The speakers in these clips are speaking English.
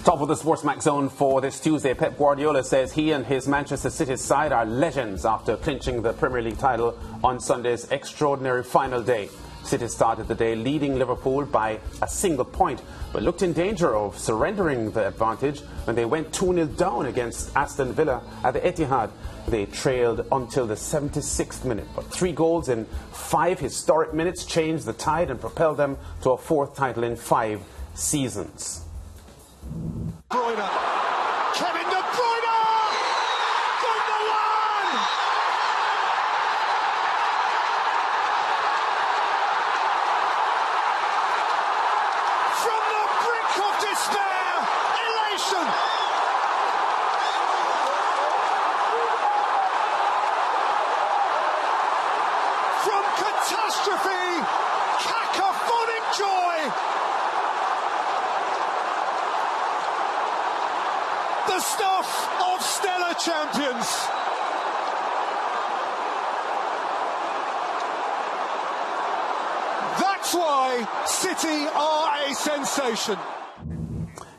Top of the SportsMax zone for this Tuesday. Pep Guardiola says he and his Manchester City side are legends after clinching the Premier League title on Sunday's extraordinary final day. City started the day leading Liverpool by a single point, but looked in danger of surrendering the advantage when they went 2-0 down against Aston Villa at the Etihad. They trailed until the 76th minute, but 3 goals in 5 historic minutes changed the tide and propelled them to a 4th title in 5 seasons. Bruyne. Kevin De Bruyne! From the one! From the brink of despair, elation! From catastrophe, cacophonic joy! The stuff of stellar champions. That's why City are a sensation.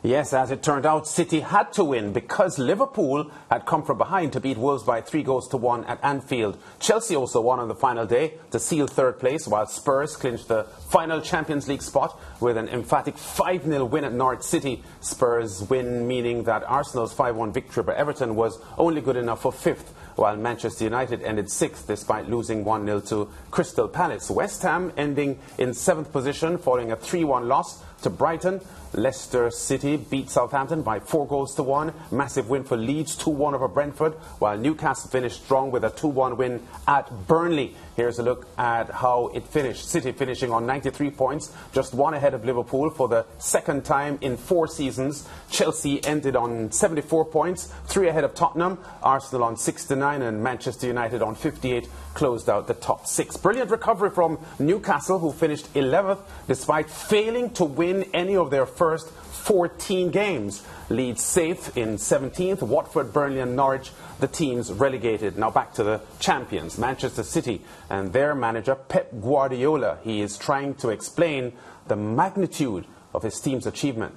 Yes, as it turned out, City had to win because Liverpool had come from behind to beat Wolves by 3-1 at Anfield. Chelsea also won on the final day to seal 3rd place, while Spurs clinched the final Champions League spot with an emphatic 5-0 win at Norwich City. Spurs win meaning that Arsenal's 5-1 victory by Everton was only good enough for 5th, while Manchester United ended 6th despite losing 1-0 to Crystal Palace. West Ham ending in 7th position following a 3-1 loss to Brighton. Leicester City beat Southampton by 4-1. Massive win for Leeds, 2-1 over Brentford, while Newcastle finished strong with a 2-1 win at Burnley. Here's a look at how it finished. City finishing on 93 points, just 1 ahead of Liverpool for the 2nd time in 4 seasons. Chelsea ended on 74 points, 3 ahead of Tottenham. Arsenal on 69 and Manchester United on 58 closed out the top 6. Brilliant recovery from Newcastle, who finished 11th despite failing to win any of their first 14 games. Leeds safe in 17th. Watford, Burnley and Norwich, the teams relegated. Now back to the champions, Manchester City, and their manager Pep Guardiola. He is trying to explain the magnitude of his team's achievement.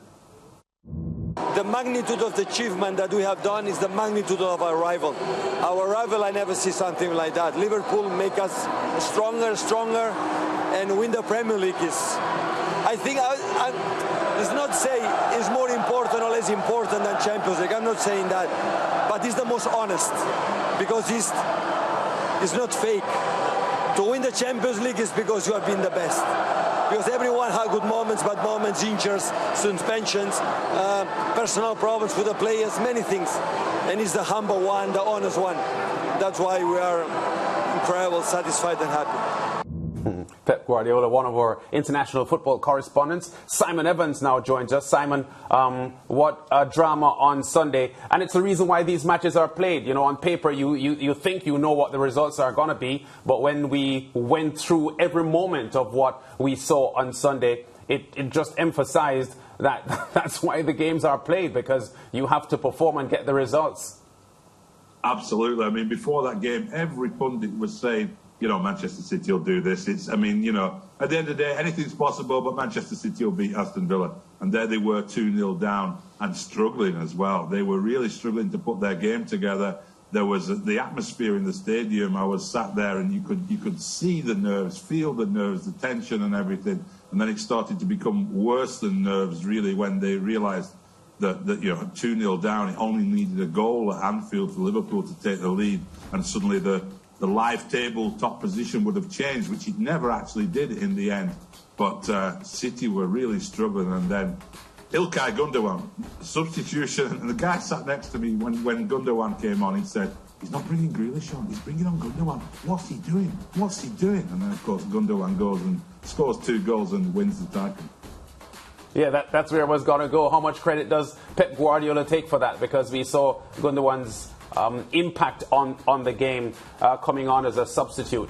The magnitude of the achievement that we have done is the magnitude of our rival. Our rival, I never see something like that. Liverpool make us stronger, and win the Premier League is, I think, it's not say it's more important or less important than Champions League. I'm not saying that, but it's the most honest because it's not fake. To win the Champions League is because you have been the best. Because everyone had good moments, bad moments, injuries, suspensions, personal problems for the players, many things. And it's the humble one, the honest one. That's why we are incredible, satisfied and happy. Pep Guardiola, one of our international football correspondents. Simon Evans now joins us. Simon, what a drama on Sunday. And it's the reason why these matches are played. You know, on paper, you think you know what the results are going to be. But when we went through every moment of what we saw on Sunday, it just emphasized that that's why the games are played, because you have to perform and get the results. Absolutely. I mean, before that game, every pundit was saying, you know, Manchester City will do this. I mean, you know, at the end of the day, anything's possible, but Manchester City will beat Aston Villa. And there they were 2-0 down and struggling as well. They were really struggling to put their game together. There was the atmosphere in the stadium. I was sat there and you could see the nerves, feel the nerves, the tension and everything. And then it started to become worse than nerves, really, when they realised that you know, 2-0 down, it only needed a goal at Anfield for Liverpool to take the lead. And suddenly the live table top position would have changed, which it never actually did in the end. But City were really struggling, and then Ilkay Gundogan, substitution, and the guy sat next to me when Gundogan came on, he said, he's not bringing Grealish on, he's bringing on Gundogan. What's he doing? What's he doing? And then, of course, Gundogan goes and scores 2 goals and wins the title. Yeah, that's where I was going to go. How much credit does Pep Guardiola take for that? Because we saw Gundogan's impact on the game coming on as a substitute.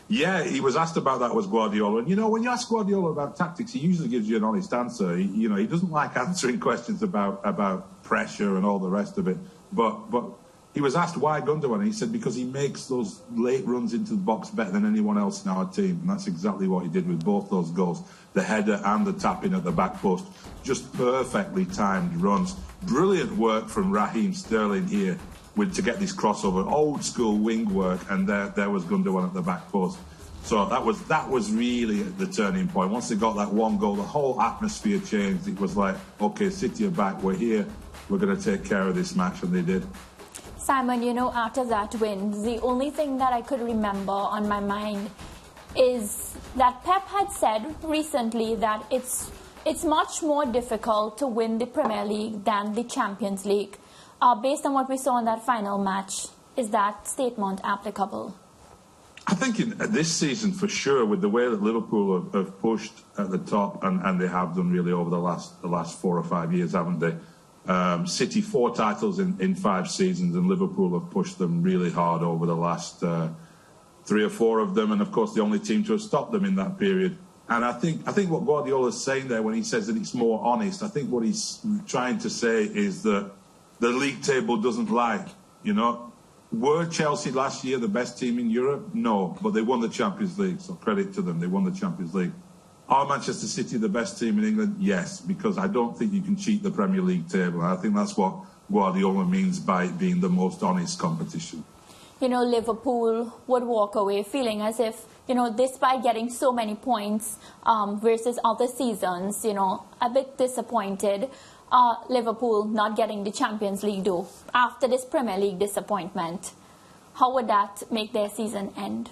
Yeah, he was asked about that, was Guardiola. And, you know, when you ask Guardiola about tactics, he usually gives you an honest answer. He doesn't like answering questions about pressure and all the rest of it. But he was asked why Gundogan, and he said because he makes those late runs into the box better than anyone else in our team, and that's exactly what he did with both those goals, the header and the tapping at the back post. Just perfectly timed runs. Brilliant work from Raheem Sterling here to get this crossover, old school wing work, and there was Gundogan at the back post. So that was really the turning point. Once they got that one goal, the whole atmosphere changed. It was like, okay, City are back, we're here, we're going to take care of this match, and they did. Simon, you know, after that win, the only thing that I could remember on my mind is that Pep had said recently that it's much more difficult to win the Premier League than the Champions League. Based on what we saw in that final match, is that statement applicable? I think in this season, for sure, with the way that Liverpool have pushed at the top, and they have done really over the last 4 or 5 years, haven't they? City 4 titles in 5 seasons, and Liverpool have pushed them really hard over the last 3 or 4 of them, and of course the only team to have stopped them in that period. And I think what Guardiola's saying there when he says that it's more honest, I think what he's trying to say is that the league table doesn't lie, you know. Were Chelsea last year the best team in Europe? No, but they won the Champions League, so credit to them, they won the Champions League. Are Manchester City the best team in England? Yes, because I don't think you can cheat the Premier League table. And I think that's what Guardiola means by it being the most honest competition. You know, Liverpool would walk away feeling as if, you know, despite getting so many points versus other seasons, you know, a bit disappointed. Liverpool not getting the Champions League though, after this Premier League disappointment. How would that make their season end?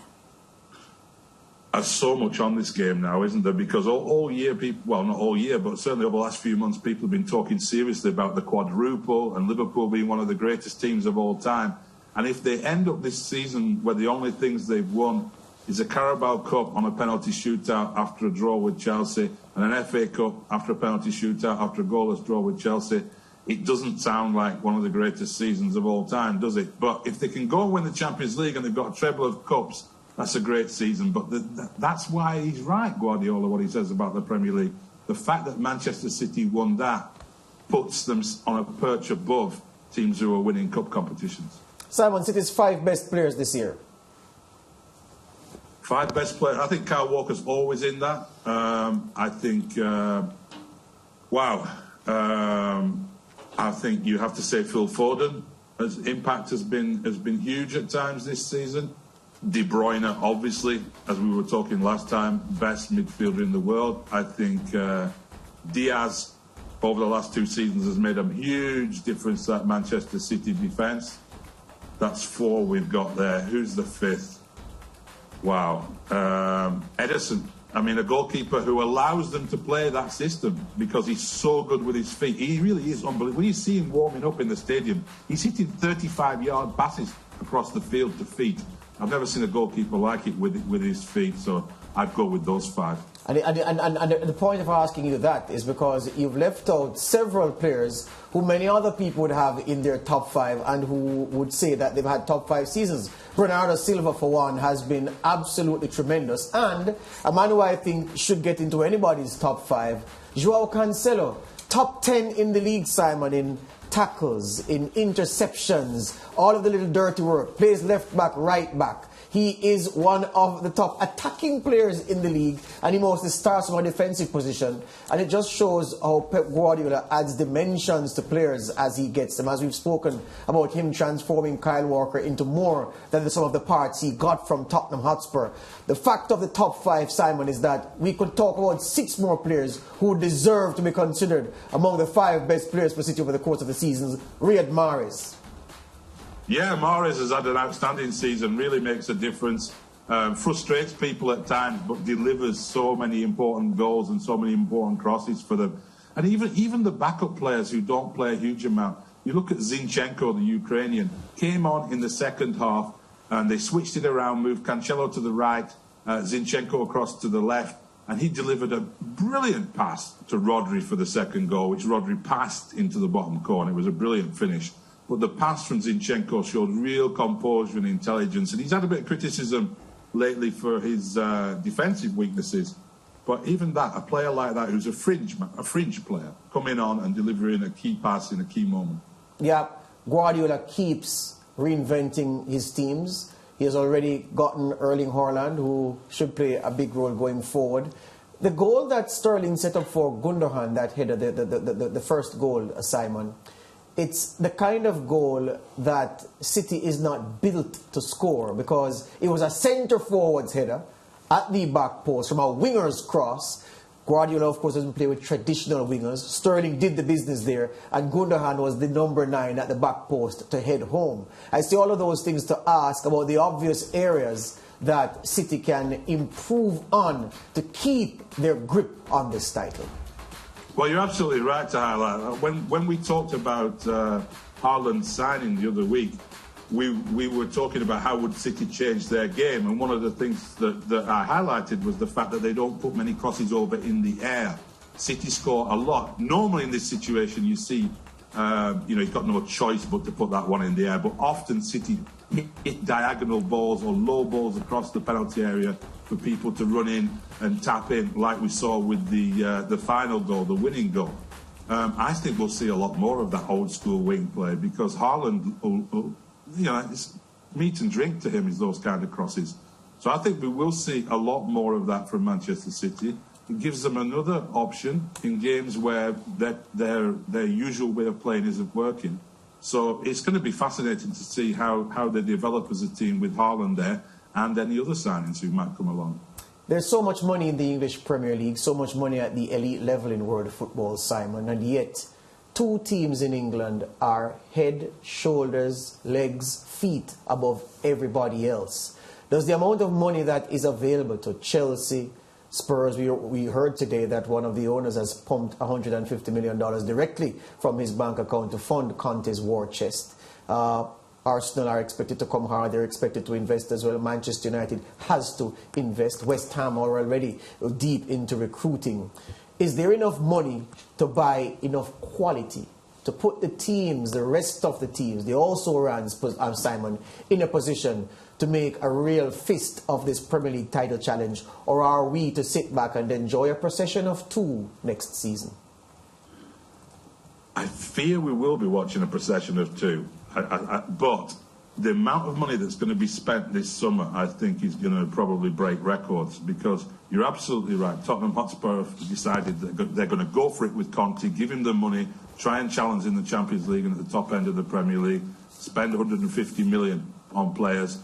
There's so much on this game now, isn't there? Because all year, people, well, not all year, but certainly over the last few months, people have been talking seriously about the quadruple and Liverpool being one of the greatest teams of all time. And if they end up this season where the only things they've won is a Carabao Cup on a penalty shootout after a draw with Chelsea, and an FA Cup after a penalty shootout after a goalless draw with Chelsea, it doesn't sound like one of the greatest seasons of all time, does it? But if they can go and win the Champions League and they've got a treble of cups, that's a great season. But that's why he's right, Guardiola, what he says about the Premier League. The fact that Manchester City won that puts them on a perch above teams who are winning cup competitions. Simon, City's 5 best players this year. 5 best players. I think Kyle Walker's always in that. I think, I think you have to say Phil Foden. His impact has been huge at times this season. De Bruyne, obviously, as we were talking last time, best midfielder in the world. I think Diaz, over the last 2 seasons, has made a huge difference to that Manchester City defence. That's 4 we've got there. Who's the 5th? Wow. Ederson. I mean, a goalkeeper who allows them to play that system because he's so good with his feet. He really is unbelievable. When you see him warming up in the stadium, he's hitting 35-yard passes across the field to feet. I've never seen a goalkeeper like it with his feet, so I'd go with those 5. And the point of asking you that is because you've left out several players who many other people would have in their top 5 and who would say that they've had top 5 seasons. Bernardo Silva, for one, has been absolutely tremendous. And a man who I think should get into anybody's top 5, Joao Cancelo, top 10 in the league, Simon, in tackles, in interceptions, all of the little dirty work, plays left back, right back. He is one of the top attacking players in the league, and he mostly starts from a defensive position. And it just shows how Pep Guardiola adds dimensions to players as he gets them. As we've spoken about him transforming Kyle Walker into more than the sum of the parts he got from Tottenham Hotspur. The fact of the top 5, Simon, is that we could talk about 6 more players who deserve to be considered among the 5 best players for City over the course of the season. Riyad Mahrez. Yeah, Mahrez has had an outstanding season, really makes a difference, frustrates people at times, but delivers so many important goals and so many important crosses for them. And even the backup players who don't play a huge amount. You look at Zinchenko, the Ukrainian, came on in the second half and they switched it around, moved Cancelo to the right, Zinchenko across to the left, and he delivered a brilliant pass to Rodri for the second goal, which Rodri passed into the bottom corner. It was a brilliant finish. But the pass from Zinchenko showed real composure and intelligence. And he's had a bit of criticism lately for his defensive weaknesses. But even that, a player like that who's a fringe player, coming on and delivering a key pass in a key moment. Yeah, Guardiola keeps reinventing his teams. He has already gotten Erling Haaland, who should play a big role going forward. The goal that Sterling set up for Gundogan, that header, the first goal, Simon, it's the kind of goal that City is not built to score, because it was a centre-forward's header at the back post from a winger's cross. Guardiola, of course, doesn't play with traditional wingers. Sterling did the business there, and Gundogan was the number 9 at the back post to head home. I see all of those things to ask about the obvious areas that City can improve on to keep their grip on this title. Well, you're absolutely right to highlight. When we talked about Haaland signing the other week, we were talking about how would City change their game, and one of the things that I highlighted was the fact that they don't put many crosses over in the air. City score a lot. Normally in this situation you see, he's got no choice but to put that one in the air, but often City hit diagonal balls or low balls across the penalty area for people to run in and tap in, like we saw with the final goal, the winning goal. I think we'll see a lot more of that old school wing play, because Haaland, it's meat and drink to him is those kind of crosses. So I think we will see a lot more of that from Manchester City. It gives them another option in games where their usual way of playing isn't working. So it's going to be fascinating to see how they develop as a team with Haaland there and any other signings who might come along. There's so much money in the English Premier League, so much money at the elite level in world football, Simon, and yet 2 teams in England are head, shoulders, legs, feet above everybody else. Does the amount of money that is available to Chelsea, Spurs, we heard today that one of the owners has pumped $150 million directly from his bank account to fund Conte's war chest. Arsenal are expected to come hard. They're expected to invest as well. Manchester United has to invest. West Ham are already deep into recruiting. Is there enough money to buy enough quality to put the teams, the rest of the teams, the also-rans, Simon, in a position to make a real fist of this Premier League title challenge? Or are we to sit back and enjoy a procession of 2 next season? I fear we will be watching a procession of 2. But the amount of money that's going to be spent this summer, I think, is going to probably break records, because you're absolutely right. Tottenham Hotspur have decided that they're going to go for it with Conte, give him the money, try and challenge in the Champions League and at the top end of the Premier League, spend 150 million on players.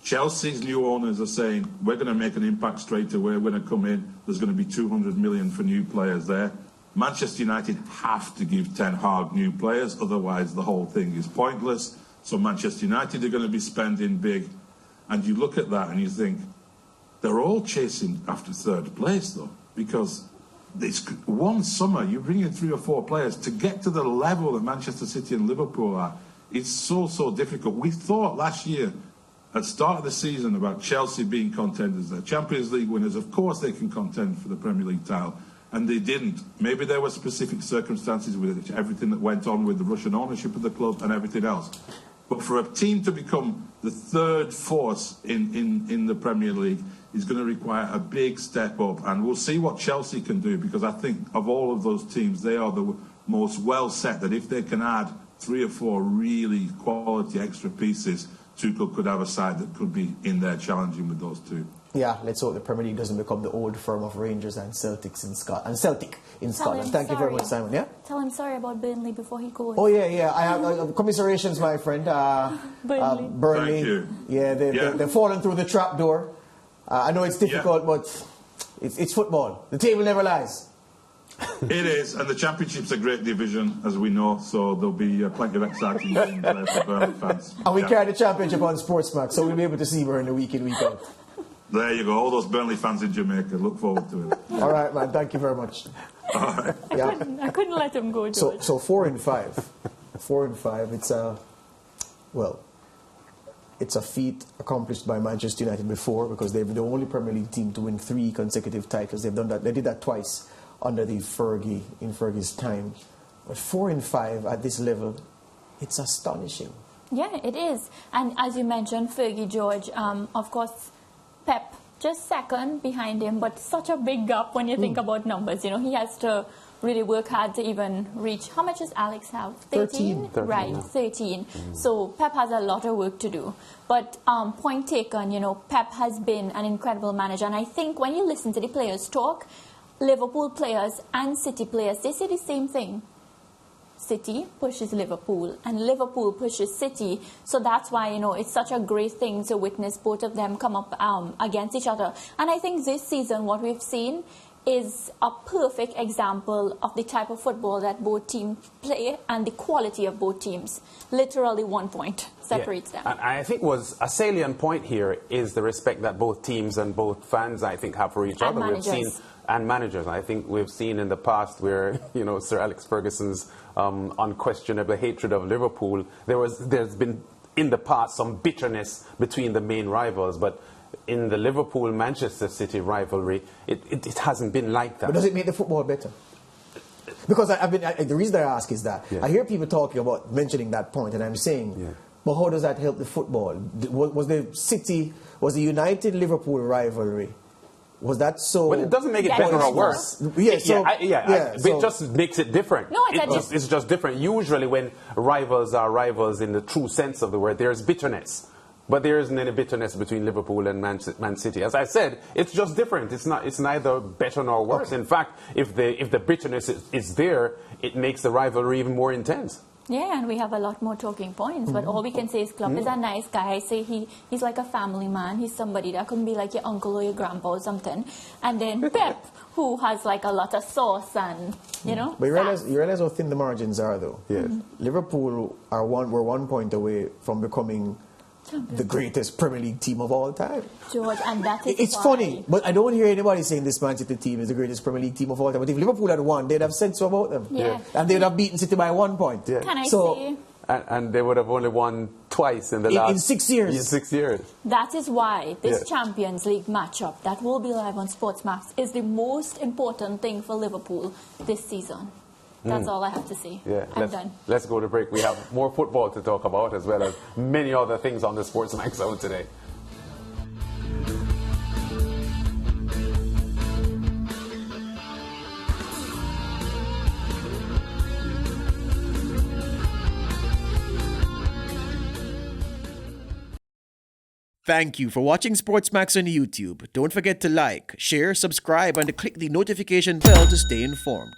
Chelsea's new owners are saying, we're going to make an impact straight away, we're going to come in, there's going to be 200 million for new players there. Manchester United have to give Ten Hag new players, otherwise the whole thing is pointless. So Manchester United are going to be spending big. And you look at that and you think, they're all chasing after 3rd place, though, because it's one summer, you bring in 3 or 4 players to get to the level that Manchester City and Liverpool are. It's so difficult. We thought last year, at the start of the season, about Chelsea being contenders. They're Champions League winners. Of course they can contend for the Premier League title. And they didn't. Maybe there were specific circumstances with everything that went on with the Russian ownership of the club and everything else. But for a team to become the 3rd force in the Premier League is going to require a big step up. And we'll see what Chelsea can do, because I think of all of those teams, they are the most well set, that if they can add 3 or 4 really quality extra pieces, Tuchel could have a side that could be in there challenging with those 2. Yeah, let's hope the Premier League doesn't become the old firm of Rangers and Celtic in Scotland. Thank you very much, Simon. Yeah. Tell him sorry about Burnley before he goes. Oh yeah. I have commiserations, my friend. Burnley. Thank you. Yeah, they've fallen through the trap door. I know it's difficult, but it's football. The table never lies. It is, and the Championship's a great division, as we know, so there'll be plenty of exciting games there for Burnley fans. Oh, And we carry the Championship on SportsMax, so we'll be able to see Burnley week in, week out. There you go, all those Burnley fans in Jamaica. Look forward to it. All right, man. Thank you very much. All right. I couldn't let him go, George. So 4 and 5. 4 and 5. It's a feat accomplished by Manchester United before, because they've been the only Premier League team to win 3 consecutive titles. They've done that. They did that twice under in Fergie's time. But 4 and 5 at this level, it's astonishing. Yeah, it is. And as you mentioned, Fergie, George, of course, Pep just second behind him, but such a big gap when you think about numbers. You know, he has to really work hard to even reach. How much does Alex have? 13? 13, Right, yeah. 13. So Pep has a lot of work to do. But point taken, Pep has been an incredible manager. And I think when you listen to the players talk, Liverpool players and City players, they say the same thing. City pushes Liverpool and Liverpool pushes City. So that's why, it's such a great thing to witness both of them come up against each other. And I think this season what we've seen is a perfect example of the type of football that both teams play and the quality of both teams. Literally 1 point separates them. And I think was a salient point here is the respect that both teams and both fans, I think, have for each And other. managers. We've seen, and managers. I think we've seen in the past where, Sir Alex Ferguson's unquestionable hatred of Liverpool, there's been in the past some bitterness between the main rivals, but in the Liverpool-Manchester City rivalry, it hasn't been like that. But does it make the football better? Because the reason I ask is that I hear people talking about mentioning that point, and I'm saying, but how does that help the football? Was the United-Liverpool rivalry, was that so? Well, it doesn't make it better or worse. It just makes it different. No, it's just different. Usually when rivals are rivals in the true sense of the word, there's bitterness. But there isn't any bitterness between Liverpool and Man City. As I said, it's just different. It's neither better nor worse. Okay. In fact, if the bitterness is there, it makes the rivalry even more intense. Yeah, and we have a lot more talking points. But all we can say is Klopp is a nice guy. I say he's like a family man. He's somebody that couldn't be like your uncle or your grandpa or something. And then Pep, who has like a lot of sauce and, But you realize how thin the margins are, though. Yes. Liverpool were 1 point away from becoming the greatest Premier League team of all time. George, and that is It's funny, but I don't hear anybody saying this Man City team is the greatest Premier League team of all time. But if Liverpool had won, they'd have said so about them. Yeah. And they'd have beaten City by 1 point. Yeah. Can I say... And they would have only won twice in the last... In 6 years. In 6 years. That is why this Champions League matchup that will be live on SportsMax is the most important thing for Liverpool this season. That's all I have to say. Yeah, I'm done. Let's go to break. We have more football to talk about as well as many other things on the SportsMax Zone today. Thank you for watching SportsMax on YouTube. Don't forget to like, share, subscribe, and to click the notification bell to stay informed.